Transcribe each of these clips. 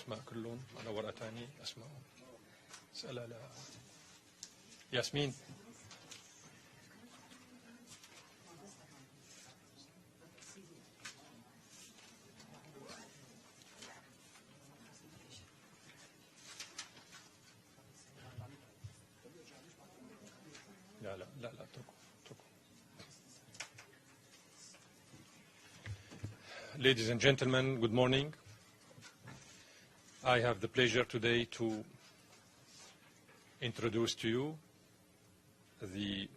أسماء كلهم على ورقة ثانية أسماء اسألها ياسمين. لا تركوا. Ladies and gentlemen, good morning. I have the pleasure today to introduce to you the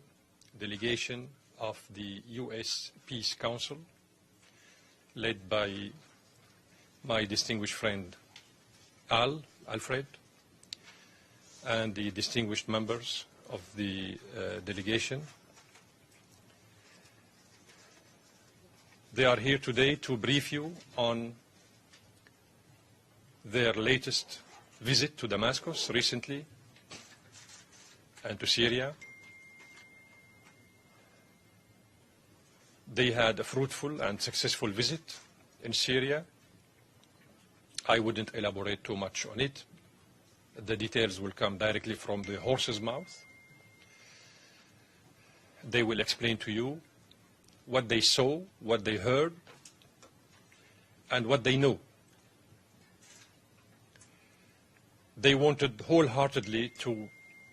delegation of the U.S. Peace Council, led by my distinguished friend Alfred, and the distinguished members of the delegation. They are here today to brief you on their latest visit to Damascus recently and to Syria. They had a fruitful and successful visit in Syria. I wouldn't elaborate too much on it. The details will come directly from the horse's mouth. They will explain to you what they saw, what they heard, and what they know. They wanted wholeheartedly to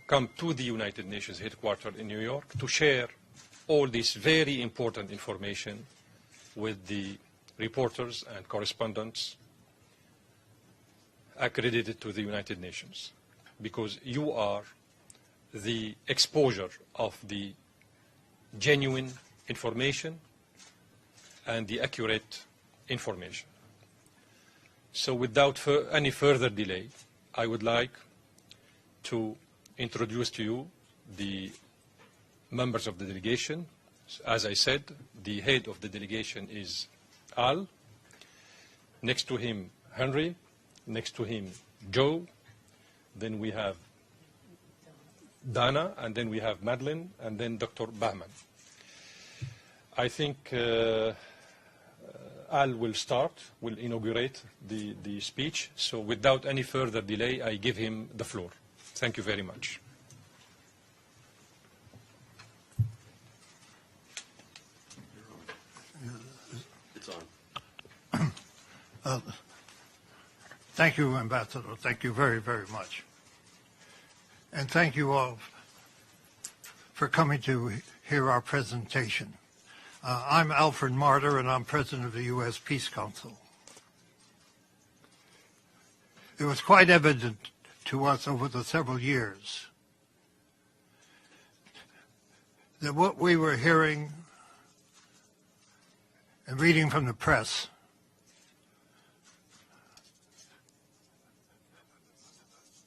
come to the United Nations headquarters in New York to share all this very important information with the reporters and correspondents accredited to the United Nations, because you are the exposure of the genuine information and the accurate information. So without any further delay, I would like to introduce to you the members of the delegation. As I said, the head of the delegation is Al. Next to him, Henry. Next to him, Joe. Then we have Dana, and then we have Madeline, and then Dr. Bahman. I think Al will inaugurate the speech. So without any further delay, I give him the floor. Thank you very much. It's on. Thank you, Ambassador. Thank you very, very much. And thank you all for coming to hear our presentation. I'm Alfred Martyr, and I'm president of the U.S. Peace Council. It was quite evident to us over the several years that what we were hearing and reading from the press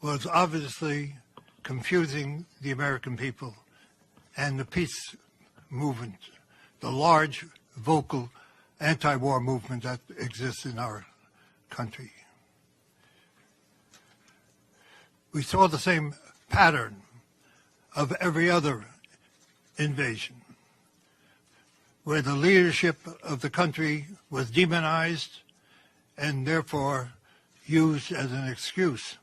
was obviously confusing the American people and the peace movement, the large, vocal anti-war movement that exists in our country. We saw the same pattern of every other invasion, where the leadership of the country was demonized and therefore used as an excuse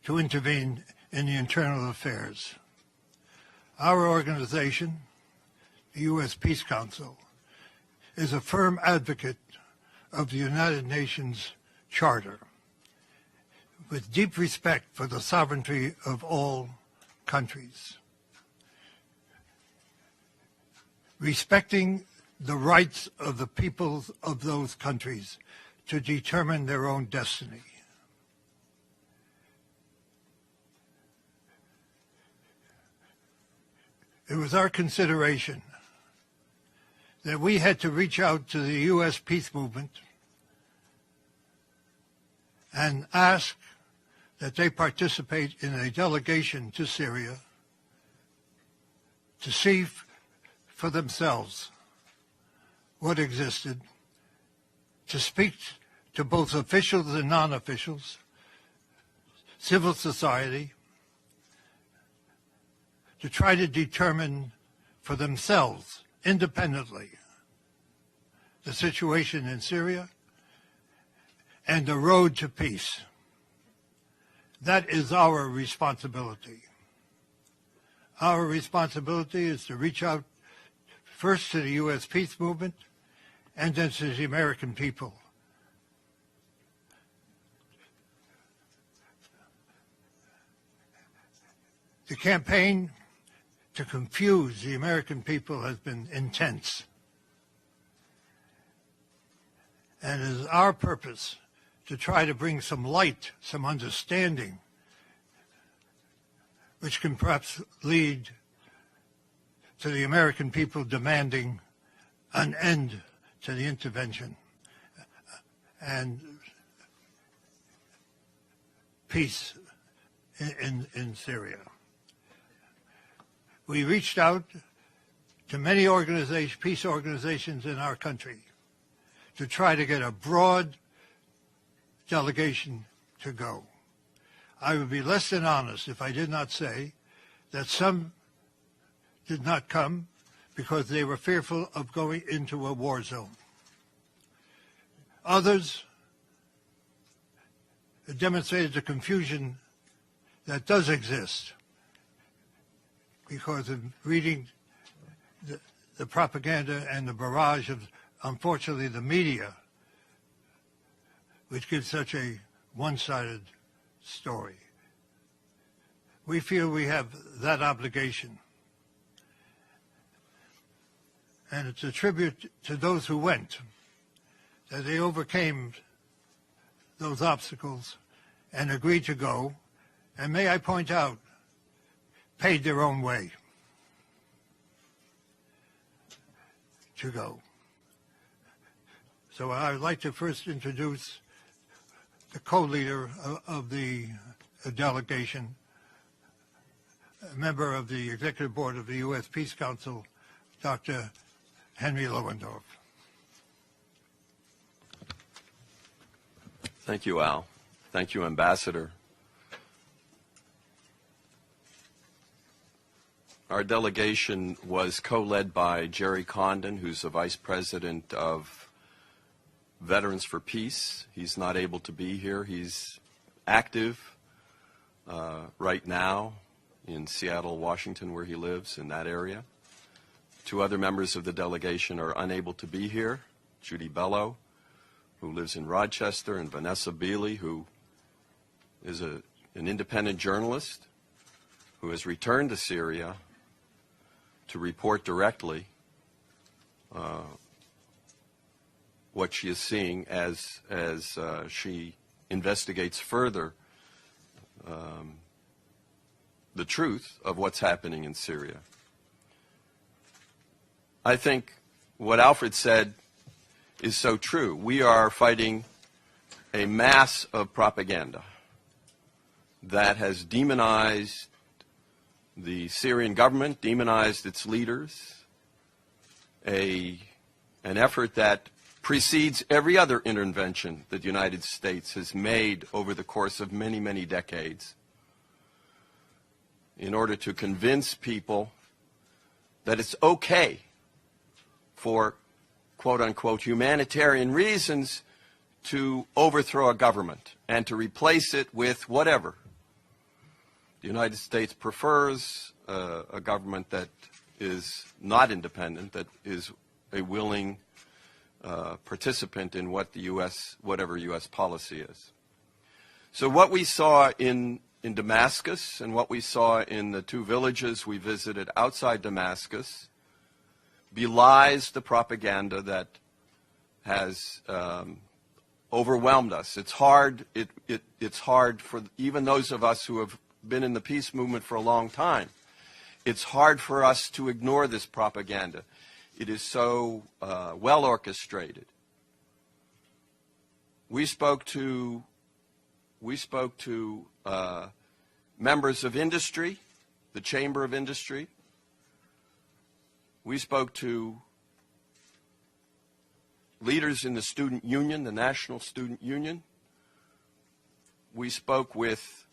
to intervene in the internal affairs. Our organization, the U.S. Peace Council, is a firm advocate of the United Nations Charter, with deep respect for the sovereignty of all countries. Respecting the rights of the peoples of those countries to determine their own destiny. It was our consideration that we had to reach out to the U.S. peace movement and ask that they participate in a delegation to Syria to see for themselves what existed, to speak to both officials and non-officials, civil society, to try to determine for themselves, independently, the situation in Syria and the road to peace. That is our responsibility. Our responsibility is to reach out first to the U.S. peace movement and then to the American people. The campaign to confuse the American people has been intense. And it is our purpose to try to bring some light, some understanding, which can perhaps lead to the American people demanding an end to the intervention and peace in Syria. We reached out to many peace organizations in our country to try to get a broad delegation to go. I would be less than honest if I did not say that some did not come because they were fearful of going into a war zone. Others demonstrated the confusion that does exist because of reading the propaganda and the barrage of, unfortunately, the media, which gives such a one-sided story. We feel we have that obligation. And it's a tribute to those who went, that they overcame those obstacles and agreed to go, and may I point out, paid their own way to go. So I would like to first introduce the co-leader of the delegation, a member of the Executive Board of the U.S. Peace Council, Dr. Henry Lowenthorf. Thank you, Al. Thank you, Ambassador. Our delegation was co-led by Jerry Condon, who's the Vice President of Veterans for Peace. He's not able to be here. He's active right now in Seattle, Washington, where he lives, in that area. Two other members of the delegation are unable to be here. Judy Bellow, who lives in Rochester, and Vanessa Beeley, who is an independent journalist who has returned to Syria to report directly what she is seeing as she investigates further the truth of what's happening in Syria. I think what Alfred said is so true. We are fighting a mass of propaganda that has demonized the Syrian government, demonized its leaders, an effort that precedes every other intervention that the United States has made over the course of many, many decades in order to convince people that it's okay for, quote-unquote, humanitarian reasons to overthrow a government and to replace it with whatever. The United States prefers a government that is not independent, that is a willing participant in what the whatever U.S. policy is. So what we saw in Damascus and what we saw in the two villages we visited outside Damascus belies the propaganda that has overwhelmed us. It's hard. It's hard for even those of us who have been in the peace movement for a long time. It's hard for us to ignore this propaganda. It is so well orchestrated. We spoke to members of industry, the Chamber of Industry. We spoke to leaders in the student union, the National Student Union. We spoke with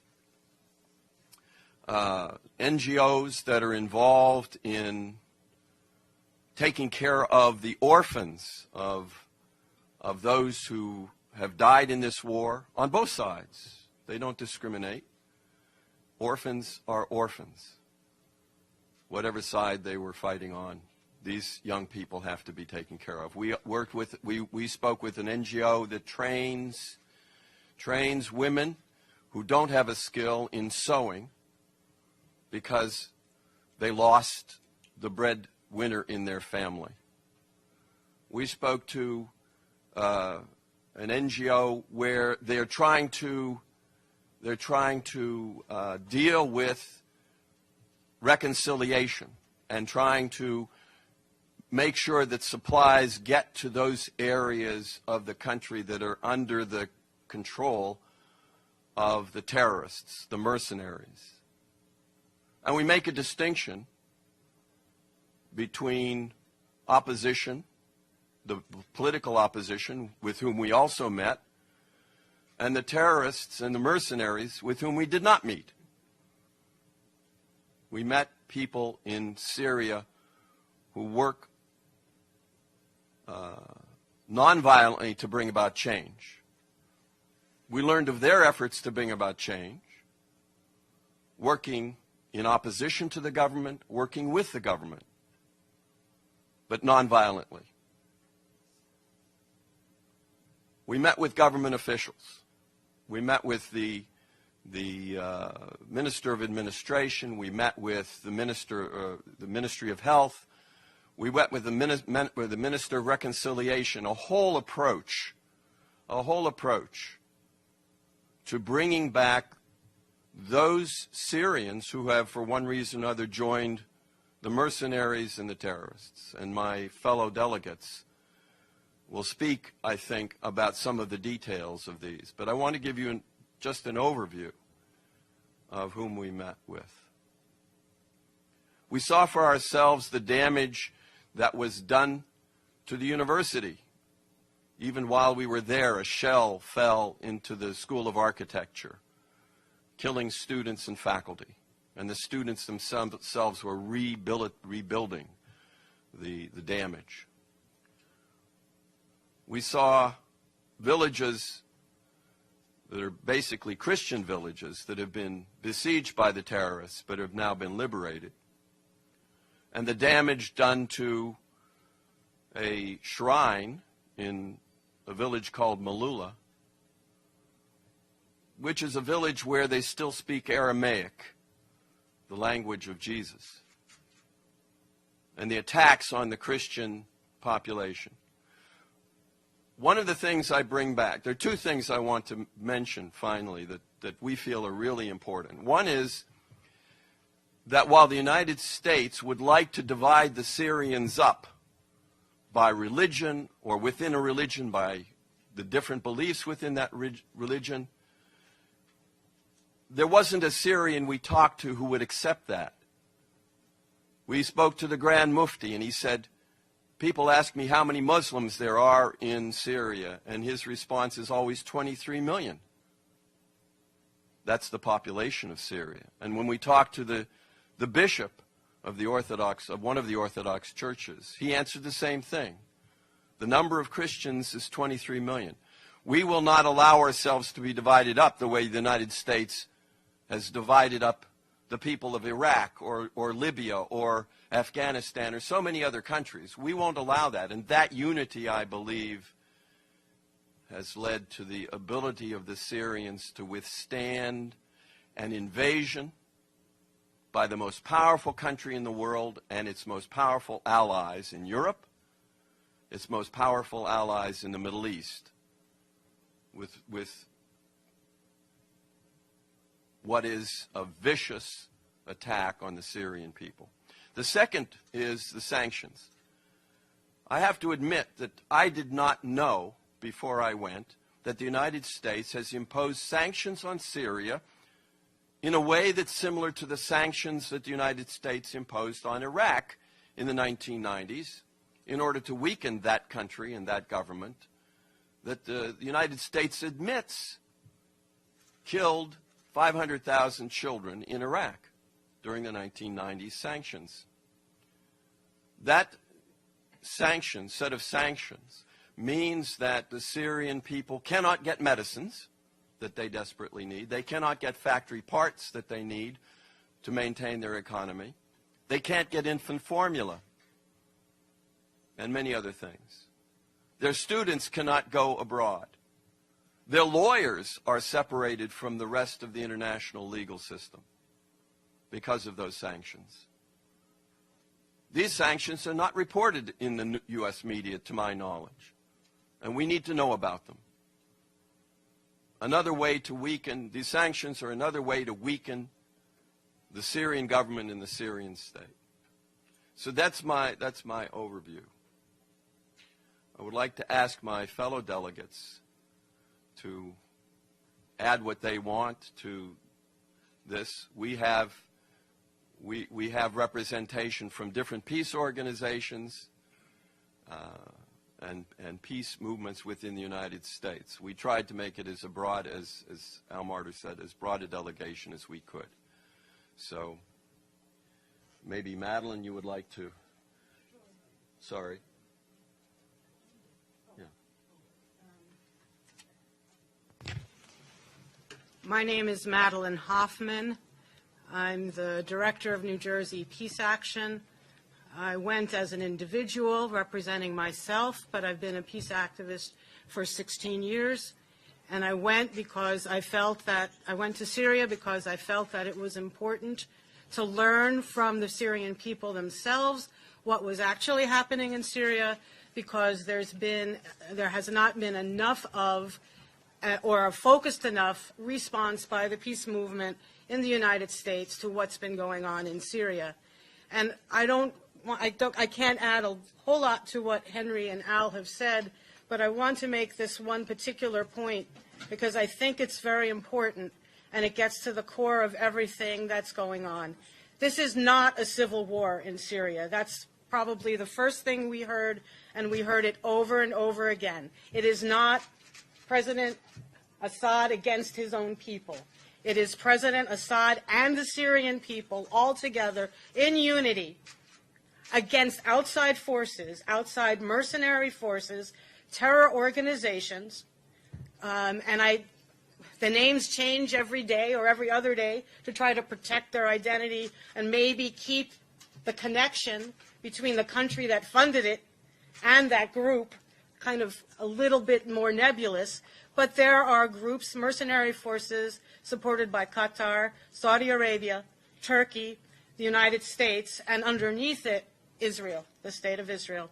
NGOs that are involved in taking care of the orphans of those who have died in this war on both sides. They don't discriminate. Orphans are orphans. Whatever side they were fighting on, these young people have to be taken care of. We spoke with an NGO that trains women who don't have a skill in sewing because they lost the breadwinner in their family. We spoke to an NGO where they're trying to deal with reconciliation and trying to make sure that supplies get to those areas of the country that are under the control of the terrorists, the mercenaries. And we make a distinction between opposition, the political opposition with whom we also met, and the terrorists and the mercenaries with whom we did not meet. We met people in Syria who work nonviolently to bring about change. We learned of their efforts to bring about change, working in opposition to the government, working with the government, but nonviolently. We met with government officials. We met with the Minister of Administration. We met with the Ministry of Health. We met with the Minister of Reconciliation. A whole approach to bringing back those Syrians who have, for one reason or another, joined the mercenaries and the terrorists. And my fellow delegates will speak, I think, about some of the details of these. But I want to give you just an overview of whom we met with. We saw for ourselves the damage that was done to the university. Even while we were there, a shell fell into the School of Architecture, killing students and faculty. And the students themselves were rebuilding the damage. We saw villages that are basically Christian villages that have been besieged by the terrorists but have now been liberated. And the damage done to a shrine in a village called Malula, which is a village where they still speak Aramaic, the language of Jesus, and the attacks on the Christian population. One of the things I bring back, there are two things I want to mention finally that we feel are really important. One is that while the United States would like to divide the Syrians up by religion or within a religion, by the different beliefs within that religion, there wasn't a Syrian we talked to who would accept that. We spoke to the Grand Mufti, and he said, people ask me how many Muslims there are in Syria, and his response is always 23 million. That's the population of Syria. And when we talked to the bishop of one of the Orthodox churches, he answered the same thing. The number of Christians is 23 million. We will not allow ourselves to be divided up the way the United States has divided up the people of Iraq or Libya or Afghanistan or so many other countries. We won't allow that. And that unity, I believe, has led to the ability of the Syrians to withstand an invasion by the most powerful country in the world and its most powerful allies in Europe, its most powerful allies in the Middle East, with what is a vicious attack on the Syrian people. The second is the sanctions. I have to admit that I did not know before I went that the United States has imposed sanctions on Syria in a way that's similar to the sanctions that the United States imposed on Iraq in the 1990s in order to weaken that country and that government that the United States admits killed 500,000 children in Iraq during the 1990s sanctions. That set of sanctions means that the Syrian people cannot get medicines that they desperately need. They cannot get factory parts that they need to maintain their economy. They can't get infant formula and many other things. Their students cannot go abroad. Their lawyers are separated from the rest of the international legal system because of those sanctions. These sanctions are not reported in the U.S. media, to my knowledge, and we need to know about them. Another way to weaken, these sanctions are another way to weaken the Syrian government and the Syrian state. So that's my overview. I would like to ask my fellow delegates to add what they want to this. We have representation from different peace organizations and peace movements within the United States. We tried to make it as broad, as Al Martyr said, as broad a delegation as we could. So maybe Madeline, you would like to, sorry. My name is Madeline Hoffman. I'm the director of New Jersey Peace Action. I went as an individual representing myself, but I've been a peace activist for 16 years. And I went because I felt that, I went to Syria because I felt that it was important to learn from the Syrian people themselves what was actually happening in Syria, because there has not been enough of or a focused enough response by the peace movement in the United States to what's been going on in Syria. And I can't add a whole lot to what Henry and Al have said, but I want to make this one particular point because I think it's very important and it gets to the core of everything that's going on. This is not a civil war in Syria. That's probably the first thing we heard, and we heard it over and over again. It is not President Assad against his own people. It is President Assad and the Syrian people all together in unity against outside forces, outside mercenary forces, terror organizations, the names change every day or every other day to try to protect their identity and maybe keep the connection between the country that funded it and that group kind of a little bit more nebulous. But there are groups, mercenary forces, supported by Qatar, Saudi Arabia, Turkey, the United States, and underneath it, Israel, the state of Israel.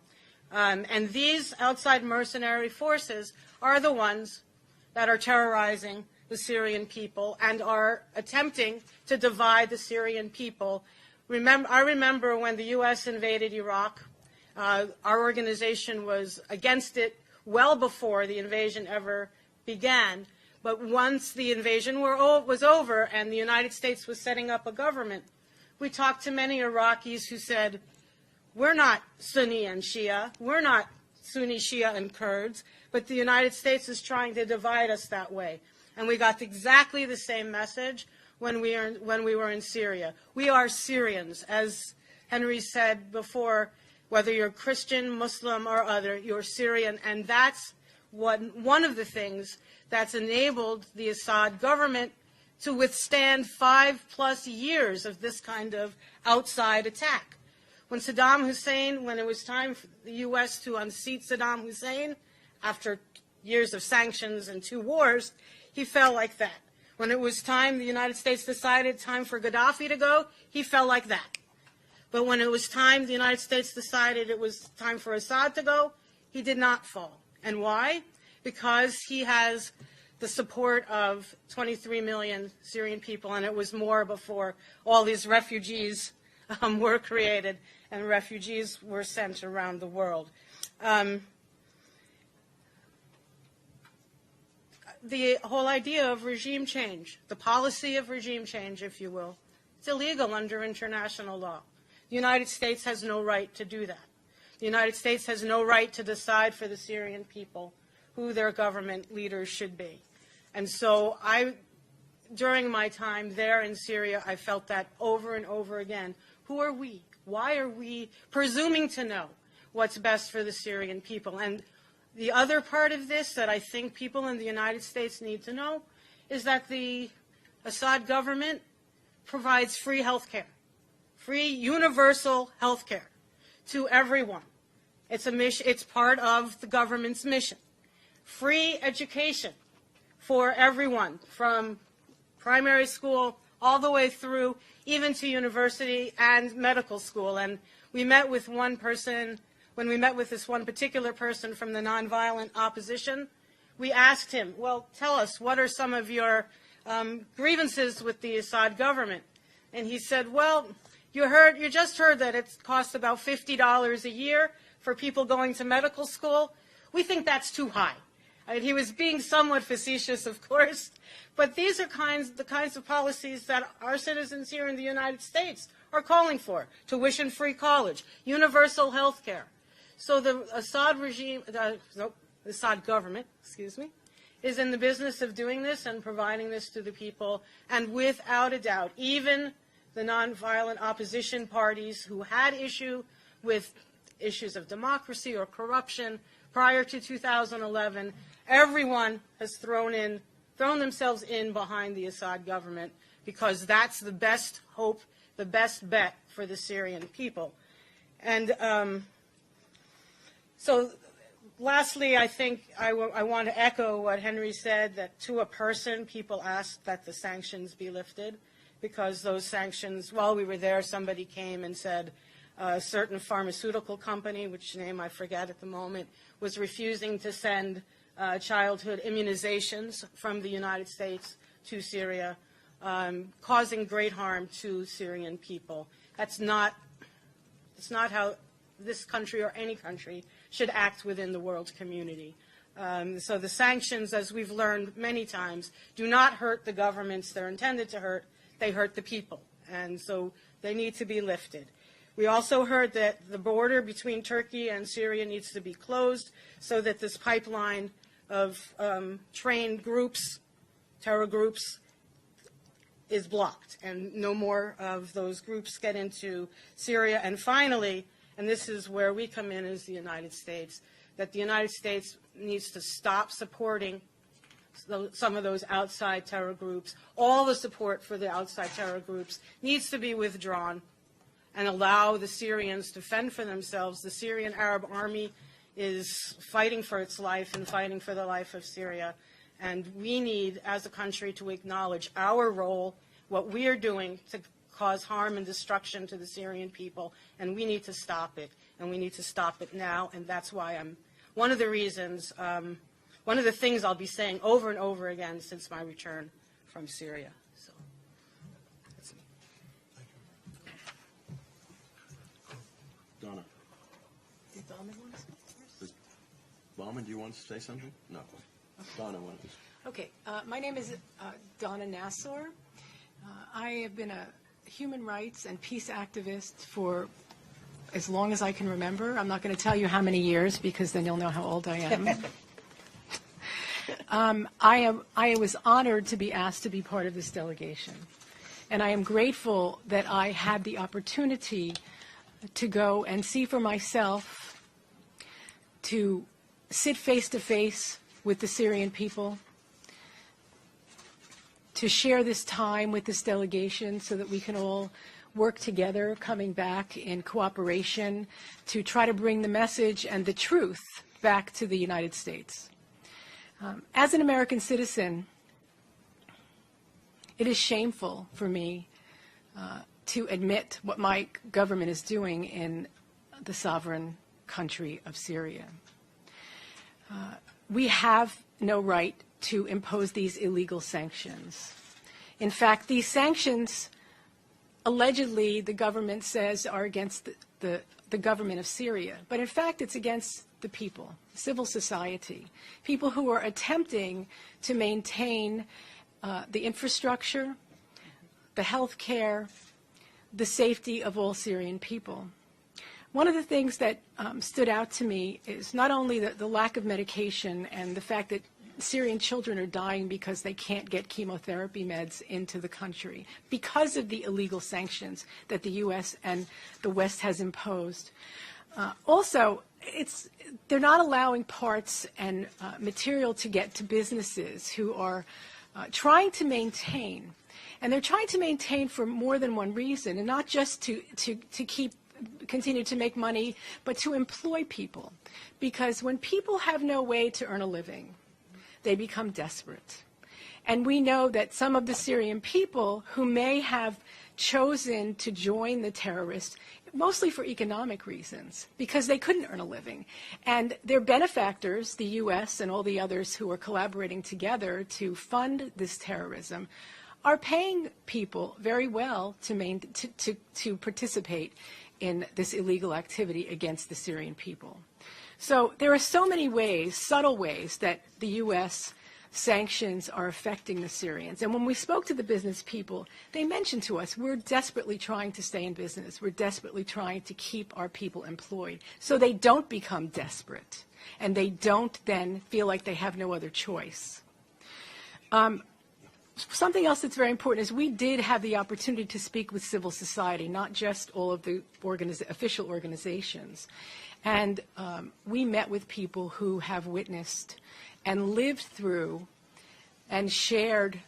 And these outside mercenary forces are the ones that are terrorizing the Syrian people and are attempting to divide the Syrian people. I remember when the U.S. invaded Iraq, our organization was against it well before the invasion ever began. But once the invasion was over and the United States was setting up a government, we talked to many Iraqis who said, we're not Sunni and Shia, we're not Sunni, Shia, and Kurds, but the United States is trying to divide us that way. And we got exactly the same message when we were in Syria. We are Syrians, as Henry said before, whether you're Christian, Muslim, or other, you're Syrian, and that's one of the things that's enabled the Assad government to withstand 5+ years of this kind of outside attack. When Saddam Hussein, when it was time for the U.S. to unseat Saddam Hussein, after years of sanctions and 2 wars, he fell like that. When it was time, the United States decided time for Gaddafi to go, he fell like that. But when it was time, the United States decided it was time for Assad to go, he did not fall. And why? Because he has the support of 23 million Syrian people, and it was more before all these refugees were created and refugees were sent around the world. The whole idea of regime change, the policy of regime change, if you will, it's illegal under international law. The United States has no right to do that. The United States has no right to decide for the Syrian people who their government leaders should be. And so during my time there in Syria, I felt that over and over again. Who are we? Why are we presuming to know what's best for the Syrian people? And The other part of this that I think people in the United States need to know is that the Assad government provides free health care, free universal health care to everyone. It's a mission, it's part of the government's mission. Free education for everyone, from primary school all the way through, even to university and medical school. And we met with one person, when we met with this one particular person from the nonviolent opposition, we asked him, well, tell us, what are some of your grievances with the Assad government? And he said, well, you just heard that it costs about $50 a year for people going to medical school. We think that's too high. And he was being somewhat facetious, of course, but these are the kinds of policies that our citizens here in the United States are calling for: tuition-free college, universal health care. So the Assad regime, the Assad government, is in the business of doing this and providing this to the people. And without a doubt, even the nonviolent opposition parties who had issue with issues of democracy or corruption prior to 2011, everyone has thrown themselves in behind the Assad government, because that's the best hope, the best bet for the Syrian people. And so lastly, I think I want to echo what Henry said, that to a person, people asked that the sanctions be lifted, because those sanctions, while we were there, somebody came and said a certain pharmaceutical company, which name I forget at the moment, was refusing to send childhood immunizations from the United States to Syria, causing great harm to Syrian people. It's not how this country or any country should act within the world community. So the sanctions, as we've learned many times, do not hurt the governments they're intended to hurt. They hurt the people, and so they need to be lifted. We also heard that the border between Turkey and Syria needs to be closed so that this pipeline of trained groups, terror groups, is blocked, and no more of those groups get into Syria. And finally, and this is where we come in as the United States, that the United States needs to stop supporting some of those outside terror groups. All the support for the outside terror groups needs to be withdrawn and allow the Syrians to fend for themselves. The Syrian Arab Army is fighting for its life and fighting for the life of Syria. And we need, as a country, to acknowledge our role, what we are doing to cause harm and destruction to the Syrian people, and we need to stop it, and we need to stop it now. And that's why one of the reasons, one of the things I'll be saying over and over again since my return from Syria. So, that's me. Donna. Did Donna want to speak first? Bauman, do you want to say something? No. Donna wanted to speak. Okay. My name is Donna Nassor. I have been a human rights and peace activist for as long as I can remember. I'm not going to tell you how many years, because then you'll know how old I am. I was honored to be asked to be part of this delegation, and I am grateful that I had the opportunity to go and see for myself, to sit face to face with the Syrian people, to share this time with this delegation so that we can all work together, coming back in cooperation to try to bring the message and the truth back to the United States. As an American citizen, it is shameful for me to admit what my government is doing in the sovereign country of Syria. We have no right to impose these illegal sanctions. In fact, these sanctions, allegedly, the government says are against the government of Syria. But in fact, it's against the people, civil society, people who are attempting to maintain the infrastructure, the health care, the safety of all Syrian people. One of the things that stood out to me is not only the lack of medication and the fact that Syrian children are dying because they can't get chemotherapy meds into the country because of the illegal sanctions that the U.S. and the West has imposed. Also, they're not allowing parts and material to get to businesses who are trying to maintain. And they're trying to maintain for more than one reason, and not just to continue to make money, but to employ people. Because when people have no way to earn a living, they become desperate. And we know that some of the Syrian people who may have chosen to join the terrorists, mostly for economic reasons, because they couldn't earn a living. And their benefactors, the U.S. and all the others who are collaborating together to fund this terrorism, are paying people very well to participate in this illegal activity against the Syrian people. So there are so many ways, subtle ways, that the U.S. sanctions are affecting the Syrians. And when we spoke to the business people, they mentioned to us, we're desperately trying to stay in business. We're desperately trying to keep our people employed so they don't become desperate and they don't then feel like they have no other choice. Something else that's very important is we did have the opportunity to speak with civil society, not just all of the official organizations. And we met with people who have witnessed and lived through and shared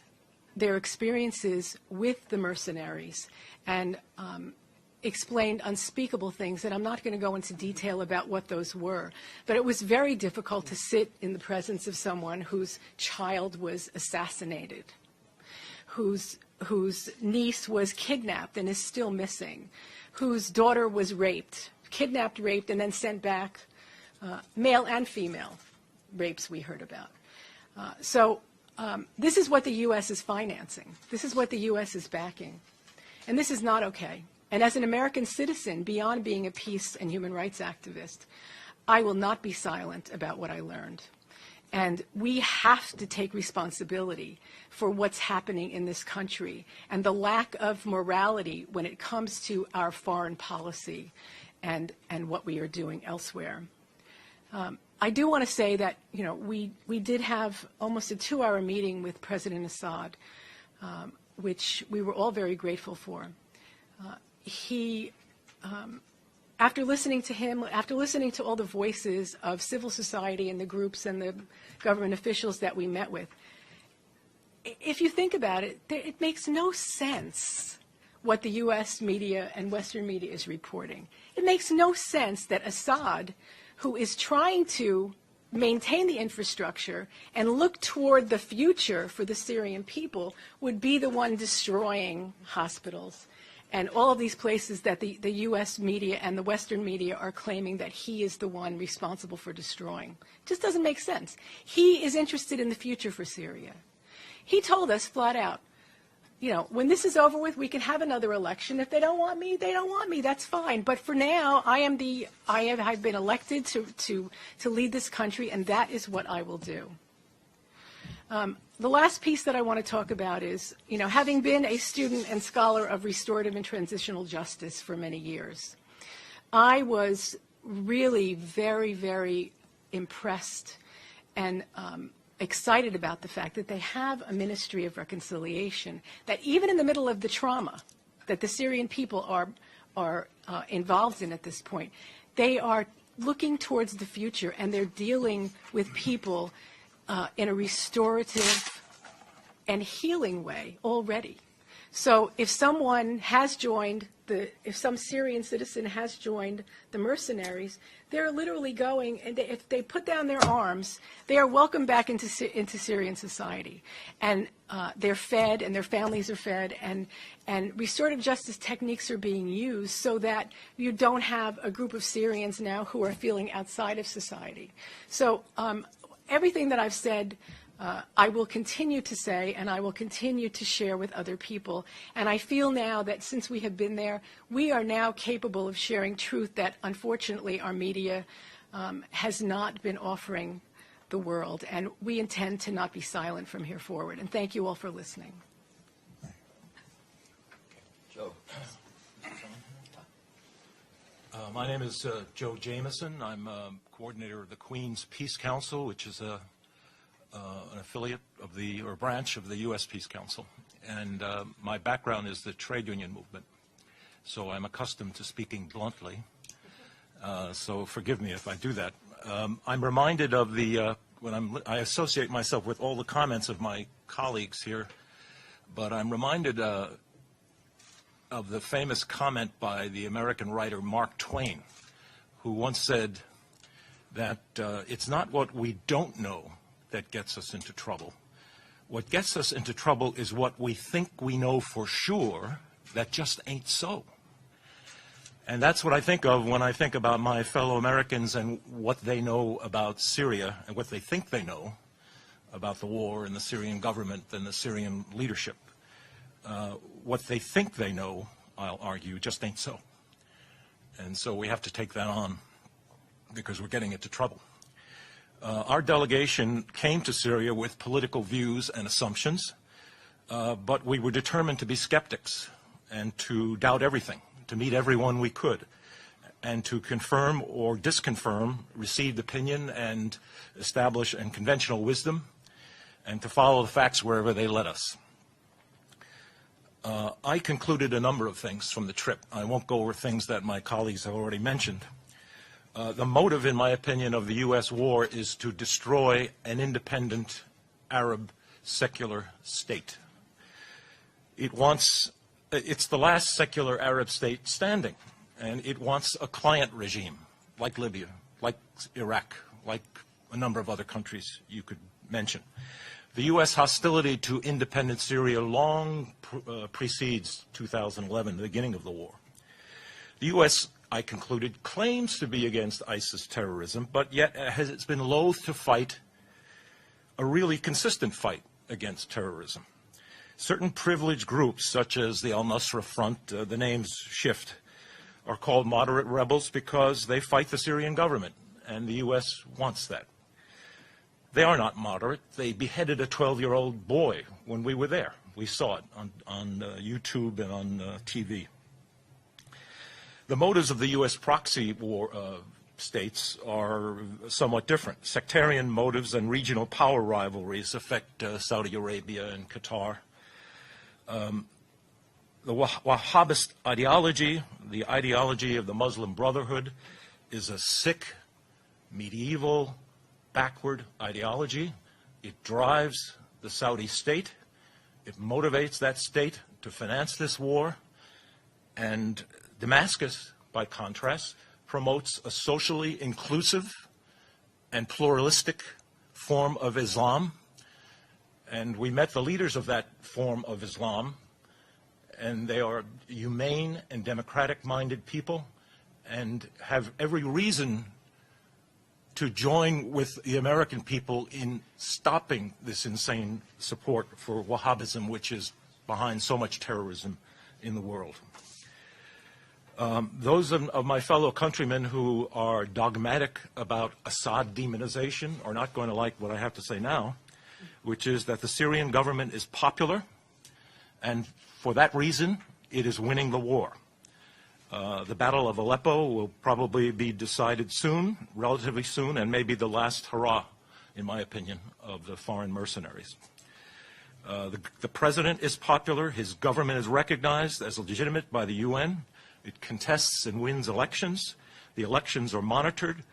their experiences with the mercenaries and explained unspeakable things. And I'm not going to go into detail about what those were. But it was very difficult to sit in the presence of someone whose child was assassinated, whose niece was kidnapped and is still missing, whose daughter was raped, kidnapped, raped, and then sent back, male and female rapes we heard about. So this is what the U.S. is financing. This is what the U.S. is backing. And this is not okay. And as an American citizen, beyond being a peace and human rights activist, I will not be silent about what I learned. And we have to take responsibility for what's happening in this country and the lack of morality when it comes to our foreign policy and what we are doing elsewhere. I do want to say that, you know, we did have almost a 2-hour meeting with President Assad, which we were all very grateful for. After listening to him, after listening to all the voices of civil society and the groups and the government officials that we met with, if you think about it, it makes no sense what the U.S. media and Western media is reporting. It makes no sense that Assad, who is trying to maintain the infrastructure and look toward the future for the Syrian people, would be the one destroying hospitals and all of these places that the U.S. media and the Western media are claiming that he is the one responsible for destroying. It just doesn't make sense. He is interested in the future for Syria. He told us flat out, you know, when this is over with, we can have another election. If they don't want me, they don't want me. That's fine. But for now, I've been elected to lead this country, and that is what I will do. The last piece that I want to talk about is, you know, having been a student and scholar of restorative and transitional justice for many years, I was really very, very impressed and excited about the fact that they have a ministry of reconciliation, that even in the middle of the trauma that the Syrian people are involved in at this point, they are looking towards the future and they're dealing with people in a restorative and healing way already. So if someone has joined if some Syrian citizen has joined the mercenaries, they're literally going, and if they put down their arms, they are welcomed back into Syrian society. And they're fed, and their families are fed, and restorative justice techniques are being used so that you don't have a group of Syrians now who are feeling outside of society. So everything that I've said, I will continue to say, and I will continue to share with other people. And I feel now that since we have been there, we are now capable of sharing truth that, unfortunately, our media has not been offering the world. And we intend to not be silent from here forward. And thank you all for listening. Joe. My name is Joe Jameson. I'm coordinator of the Queen's Peace Council, which is an affiliate of or branch of the U.S. Peace Council. And my background is the trade union movement. So I'm accustomed to speaking bluntly. so forgive me if I do that. I'm reminded of the, I associate myself with all the comments of my colleagues here, but I'm reminded of the famous comment by the American writer Mark Twain, who once said that it's not what we don't know that gets us into trouble. What gets us into trouble is what we think we know for sure that just ain't so. And that's what I think of when I think about my fellow Americans and what they know about Syria and what they think they know about the war and the Syrian government and the Syrian leadership. What they think they know, I'll argue, just ain't so. And so we have to take that on because we're getting into trouble. Our delegation came to Syria with political views and assumptions, but we were determined to be skeptics and to doubt everything, to meet everyone we could, and to confirm or disconfirm received opinion and establish and conventional wisdom, and to follow the facts wherever they led us. I concluded a number of things from the trip. I won't go over things that my colleagues have already mentioned. The motive, in my opinion, of the U.S. war is to destroy an independent Arab secular state. It's the last secular Arab state standing, and it wants a client regime, like Libya, like Iraq, like a number of other countries you could mention. The U.S. hostility to independent Syria long precedes 2011, the beginning of the war. The U.S., I concluded, claims to be against ISIS terrorism, but yet it's been loath to fight a really consistent fight against terrorism. Certain privileged groups, such as the al-Nusra Front, the names shift, are called moderate rebels because they fight the Syrian government, and the U.S. wants that. They are not moderate. They beheaded a 12-year-old boy when we were there. We saw it on YouTube and on TV. The motives of the U.S. proxy war states are somewhat different. Sectarian motives and regional power rivalries affect Saudi Arabia and Qatar. The Wahhabist ideology, the ideology of the Muslim Brotherhood, is a sick, medieval, backward ideology. It drives the Saudi state. It motivates that state to finance this war. And Damascus, by contrast, promotes a socially inclusive and pluralistic form of Islam. And we met the leaders of that form of Islam, and they are humane and democratic-minded people and have every reason to join with the American people in stopping this insane support for Wahhabism, which is behind so much terrorism in the world. Those of my fellow countrymen who are dogmatic about Assad demonization are not going to like what I have to say now, which is that the Syrian government is popular, and for that reason, it is winning the war. The Battle of Aleppo will probably be decided soon, relatively soon, and may be the last hurrah, in my opinion, of the foreign mercenaries. The president is popular. His government is recognized as legitimate by the UN. It contests and wins elections. The elections are monitored.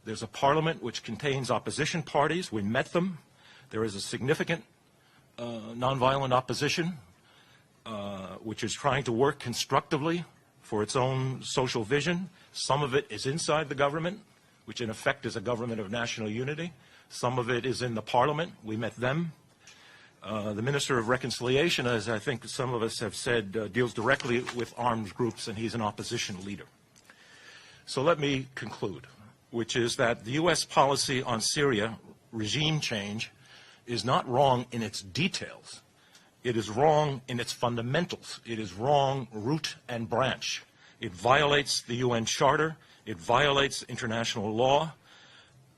There's a parliament which contains opposition parties. We met them. There is a significant nonviolent opposition which is trying to work constructively for its own social vision. Some of it is inside the government, which in effect is a government of national unity. Some of it is in the parliament. We met them. The Minister of Reconciliation, as I think some of us have said, deals directly with armed groups, and he's an opposition leader. So let me conclude, which is that the U.S. policy on Syria, regime change, is not wrong in its details. It is wrong in its fundamentals. It is wrong root and branch. It violates the UN Charter. It violates international law.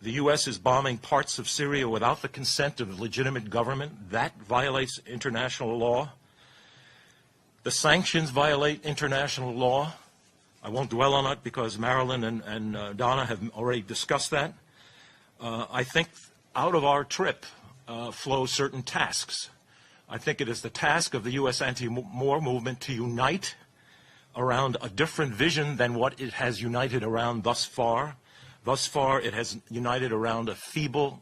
The U.S. is bombing parts of Syria without the consent of the legitimate government. That violates international law. The sanctions violate international law. I won't dwell on it because Marilyn and Donna have already discussed that. I think out of our trip flow certain tasks. I think it is the task of the U.S. anti-war movement to unite around a different vision than what it has united around thus far. Thus far, it has united around a feeble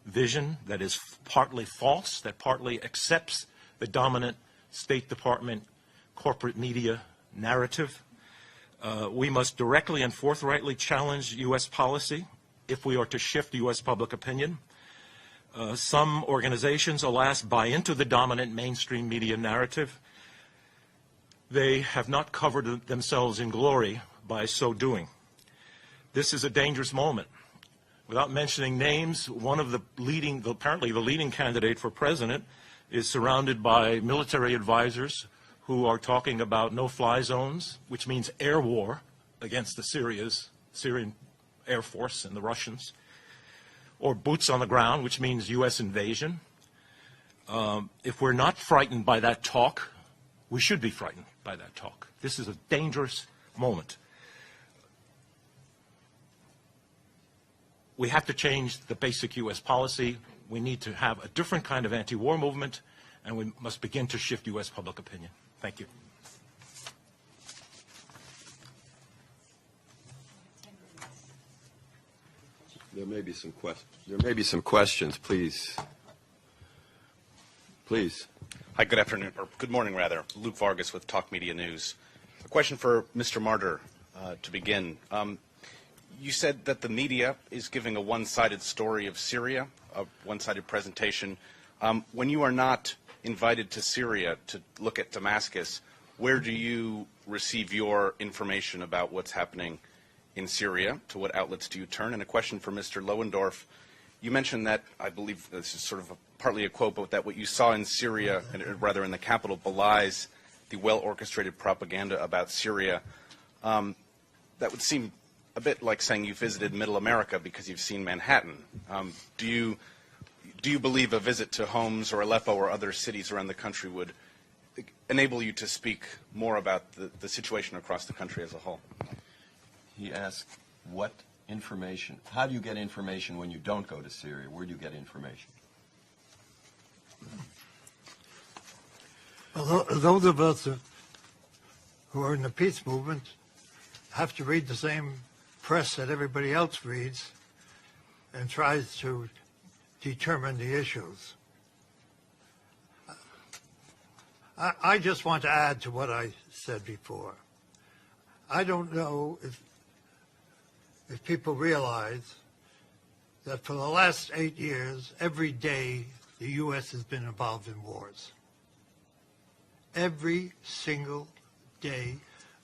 vision that is partly false, that partly accepts the dominant State Department corporate media narrative. We must directly and forthrightly challenge U.S. policy if we are to shift U.S. public opinion. Some organizations, alas, buy into the dominant mainstream media narrative. They have not covered themselves in glory by so doing. This is a dangerous moment. Without mentioning names, one of the apparently the leading candidate for president is surrounded by military advisors who are talking about no-fly zones, which means air war against the Syrian Air Force and the Russians, or boots on the ground, which means U.S. invasion. If we're not frightened by that talk, we should be frightened by that talk. This is a dangerous moment. We have to change the basic U.S. policy. We need to have a different kind of anti-war movement, and we must begin to shift U.S. public opinion. Thank you. There may be some questions. There may be some questions. Please. Please. Hi, good afternoon, or good morning, rather. Luke Vargas with Talk Media News. A question for Mr. Martyr to begin. You said that the media is giving a one-sided story of Syria, a one-sided presentation. When you are not invited to Syria to look at Damascus, where do you receive your information about what's happening in Syria? To what outlets do you turn? And a question for Mr. Lohendorf. You mentioned that, I believe this is sort of partly a quote, but that what you saw in Syria, and rather in the capital, belies the well-orchestrated propaganda about Syria. That would seem a bit like saying you visited Middle America because you've seen Manhattan. Do you believe a visit to Homs or Aleppo or other cities around the country would enable you to speak more about the situation across the country as a whole? He asked, what information, how do you get information when you don't go to Syria? Where do you get information? Well, those of us who are in the peace movement have to read the same press that everybody else reads and tries to determine the issues. I just want to add to what I said before. I don't know if people realize that for the last 8 years, every day the U.S. has been involved in wars. Every single day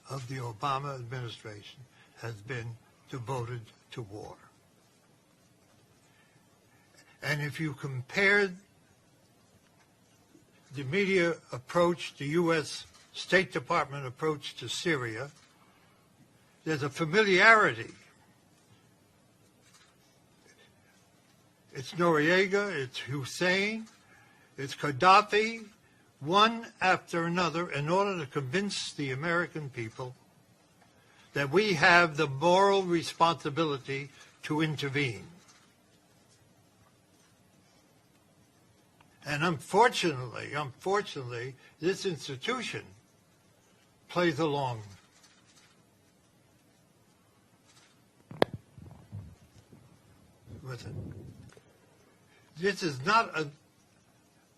of the Obama administration has been devoted to war. And if you compared the media approach, the U.S. State Department approach to Syria, there's a familiarity. It's Noriega, it's Hussein, it's Gaddafi, one after another, in order to convince the American people that we have the moral responsibility to intervene. And unfortunately, this institution plays along. With it. This is not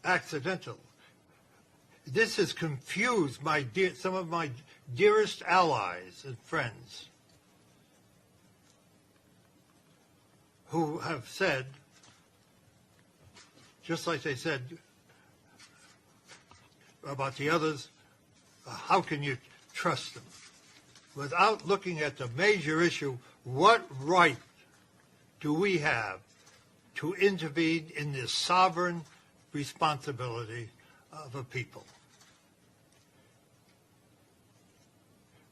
accidental. This has confused some of my dearest allies and friends who have said, just like they said about the others, how can you trust them? Without looking at the major issue, what right do we have to intervene in this sovereign responsibility of a people?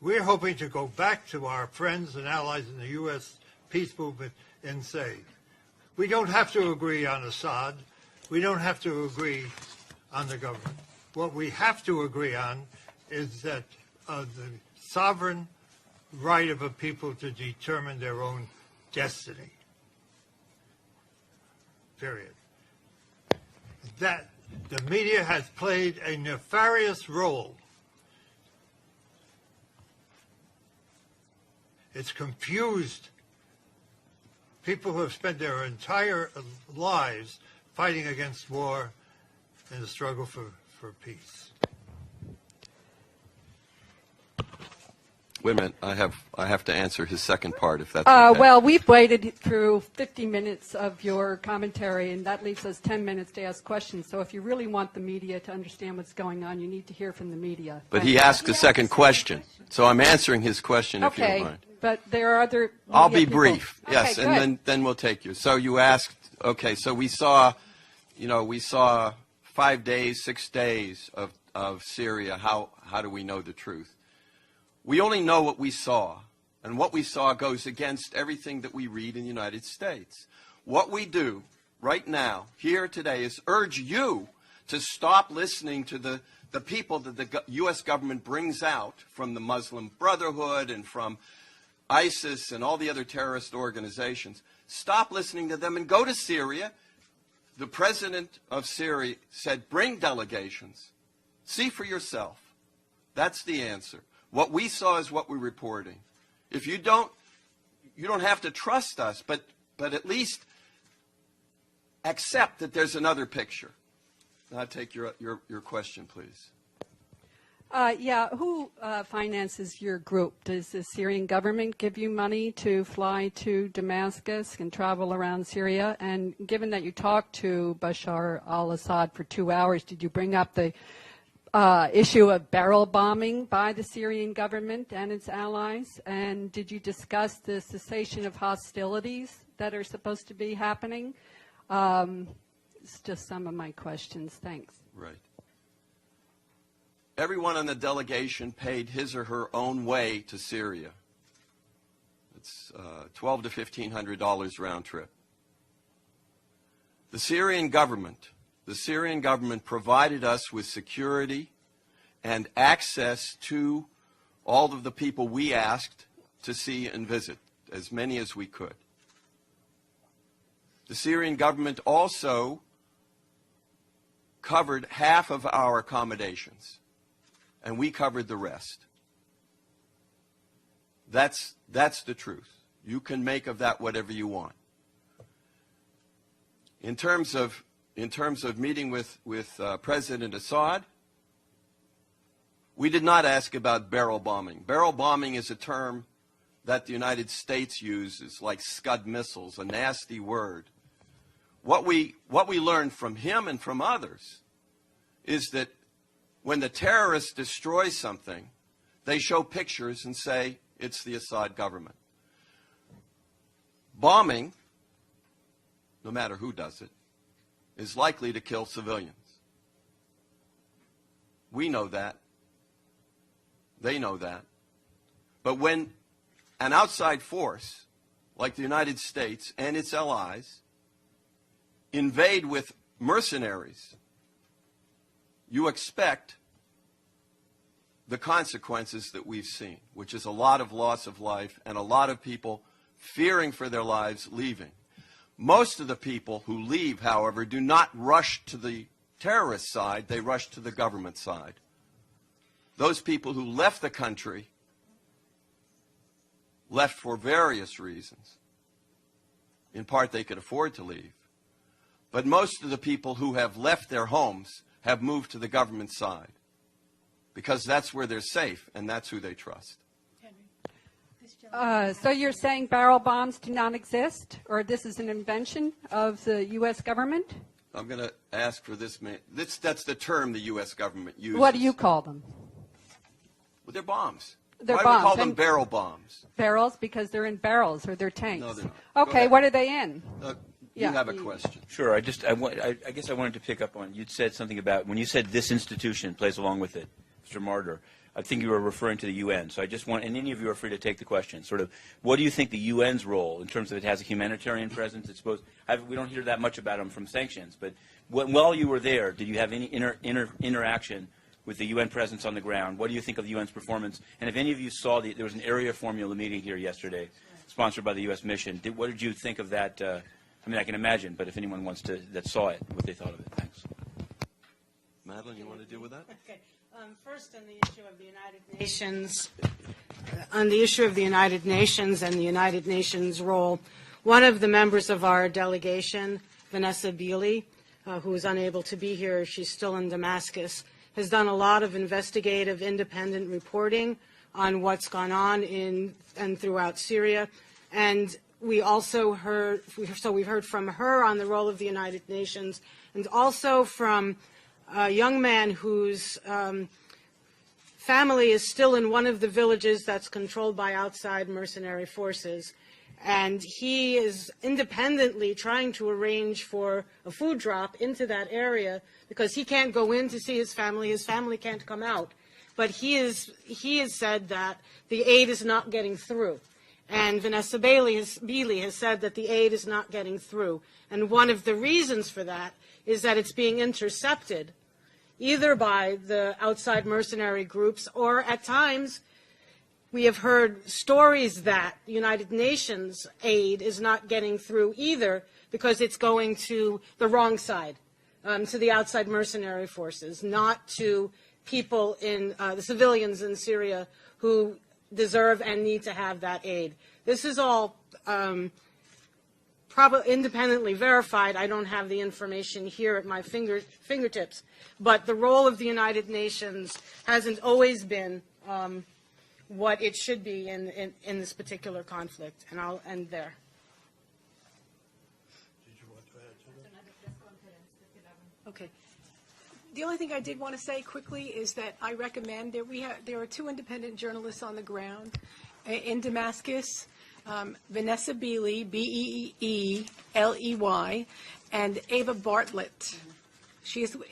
We're hoping to go back to our friends and allies in the U.S. peace movement and say, we don't have to agree on Assad. We don't have to agree on the government. What we have to agree on is that the sovereign right of a people to determine their own destiny. Period. That the media has played a nefarious role It's confused people who have spent their entire lives fighting against war and the struggle for peace. Wait a minute. I have to answer his second part, if that's okay. Well, we've waited through 50 minutes of your commentary, and that leaves us 10 minutes to ask questions. So if you really want the media to understand what's going on, you need to hear from the media. But he asked a second question, so I'm answering his question, if you don't mind. But there are other I'll be people. brief, yes, Okay, and then we'll take you. So you asked, okay, so we saw 5 days, 6 days of Syria. How do we know the truth? We only know what we saw, and what we saw goes against everything that we read in the United States. What we do right now, here today, is urge you to stop listening to the people that the U.S. government brings out from the Muslim Brotherhood and from ISIS and all the other terrorist organizations. Stop listening to them and go to Syria. The president of Syria said, bring delegations. See for yourself. That's the answer. What we saw is what we're reporting. If you don't have to trust us, but at least accept that there's another picture. I'll take your question, please. Who finances your group? Does the Syrian government give you money to fly to Damascus and travel around Syria? And given that you talked to Bashar al-Assad for 2 hours, did you bring up the issue of barrel bombing by the Syrian government and its allies? And did you discuss the cessation of hostilities that are supposed to be happening? It's just some of my questions. Thanks. Right. Everyone on the delegation paid his or her own way to Syria. It's $1,200 to $1,500 round trip. The Syrian government provided us with security and access to all of the people we asked to see and visit, as many as we could. The Syrian government also covered half of our accommodations, and we covered the rest. That's the truth. You can make of that whatever you want. In terms of meeting with President Assad, we did not ask about barrel bombing. Barrel bombing is a term that the United States uses, like Scud missiles, a nasty word. What we learned from him and from others is that when the terrorists destroy something, they show pictures and say it's the Assad government. Bombing, no matter who does it, is likely to kill civilians. We know that. They know that. But when an outside force, like the United States and its allies, invade with mercenaries, you expect the consequences that we've seen, which is a lot of loss of life and a lot of people fearing for their lives, leaving. Most of the people who leave, however, do not rush to the terrorist side, they rush to the government side. Those people who left the country left for various reasons. In part, they could afford to leave. But most of the people who have left their homes have moved to the government side because that's where they're safe and that's who they trust. So you're saying barrel bombs do not exist, or this is an invention of the U.S. government? I'm going to ask for this man. That's the term the U.S. government uses. What do you call them? Well, they're bombs. They're Why bombs. do we call them barrel bombs? Barrels because they're in barrels or they're tanks. No, they're not. Okay, what are they in? You have a question. Sure. I guess I wanted to pick up on, you'd said something about, when you said this institution plays along with it, Mr. Martyr, I think you were referring to the UN. So I just want, and any of you are free to take the question, sort of, what do you think the UN's role, in terms of it has a humanitarian presence? It's supposed, we don't hear that much about them from sanctions, but while you were there, did you have any interaction with the UN presence on the ground? What do you think of the UN's performance? And if any of you saw, there was an area formula meeting here yesterday, sponsored by the U.S. mission. What did you think of that? I mean, I can imagine, but if anyone wants to, that saw it, what they thought of it. Thanks. Madeline, you want to deal with that? Okay. First, on the issue of the United Nations, on the issue of the United Nations and the United Nations role, one of the members of our delegation, Vanessa Beeley, who is unable to be here, she's still in Damascus, has done a lot of investigative, independent reporting on what's gone on in and throughout Syria. And we also heard, we've heard from her on the role of the United Nations, and also from a young man whose family is still in one of the villages that's controlled by outside mercenary forces. And he is independentely trying to arrange for a food drop into that area because he can't go in to see his family can't come out. But he has said that the aid is not getting through. And Vanessa Beeley has said that the aid is not getting through. And one of the reasons for that is that it's being intercepted, either by the outside mercenary groups or at times we have heard stories that the United Nations aid is not getting through either because it's going to the wrong side, to the outside mercenary forces, not to people in the civilians in Syria who deserve and need to have that aid. This is all probably independently verified. I don't have the information here at my fingertips, but the role of the United Nations hasn't always been what it should be in this particular conflict, and I'll end there. Did you want to add to that? Okay. The only thing I did want to say quickly is that I recommend that there are two independent journalists on the ground in Damascus, Vanessa Beeley, Beeley, and Ava Bartlett.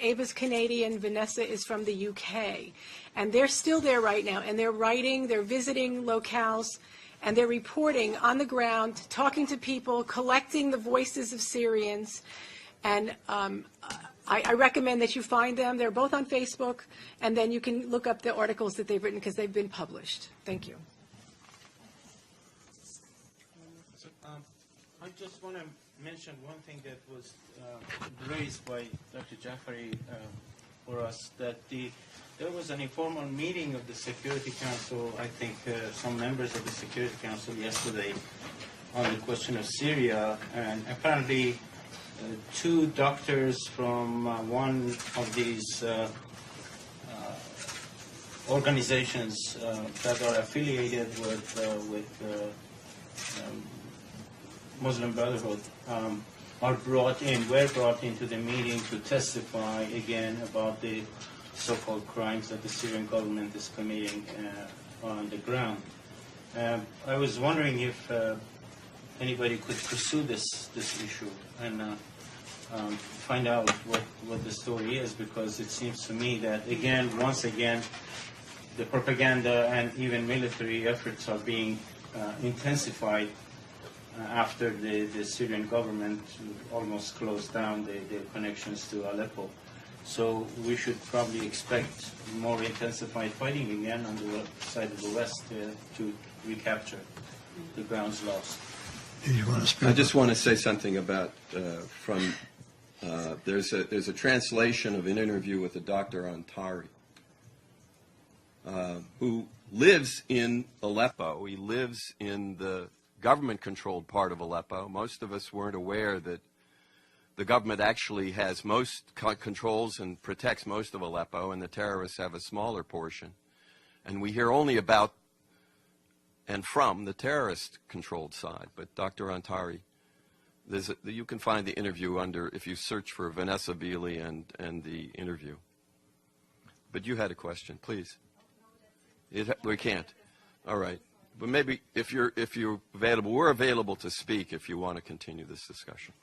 Ava's Canadian, Vanessa is from the UK. And they're still there right now, and they're writing, they're visiting locales, and they're reporting on the ground, talking to people, collecting the voices of Syrians. And I recommend that you find them. They're both on Facebook, and then you can look up the articles that they've written because they've been published. Thank you. I just want to mention one thing that was raised by Dr. Jafari for us, that there was an informal meeting of the Security Council, I think some members of the Security Council yesterday, on the question of Syria, and apparently two doctors from one of these organizations that are affiliated with Muslim Brotherhood were brought into the meeting to testify again about the so-called crimes that the Syrian government is committing on the ground. I was wondering if anybody could pursue this issue and find out what the story is, because it seems to me that, once again, the propaganda and even military efforts are being intensified after the Syrian government almost closed down their connections to Aleppo. So we should probably expect more intensified fighting again on the side of the West to recapture the grounds lost. Did you want to speak? I just want to say something about there's a translation of an interview with a Dr. Antari, who lives in Aleppo. He lives in the government-controlled part of Aleppo. Most of us weren't aware that the government actually has most controls and protects most of Aleppo, and the terrorists have a smaller portion. And we hear only about and from the terrorist-controlled side. But Dr. Antari, you can find the interview if you search for Vanessa Beeley and the interview. But you had a question, please. We can't. All right. But maybe if you're available, we're available to speak if you want to continue this discussion.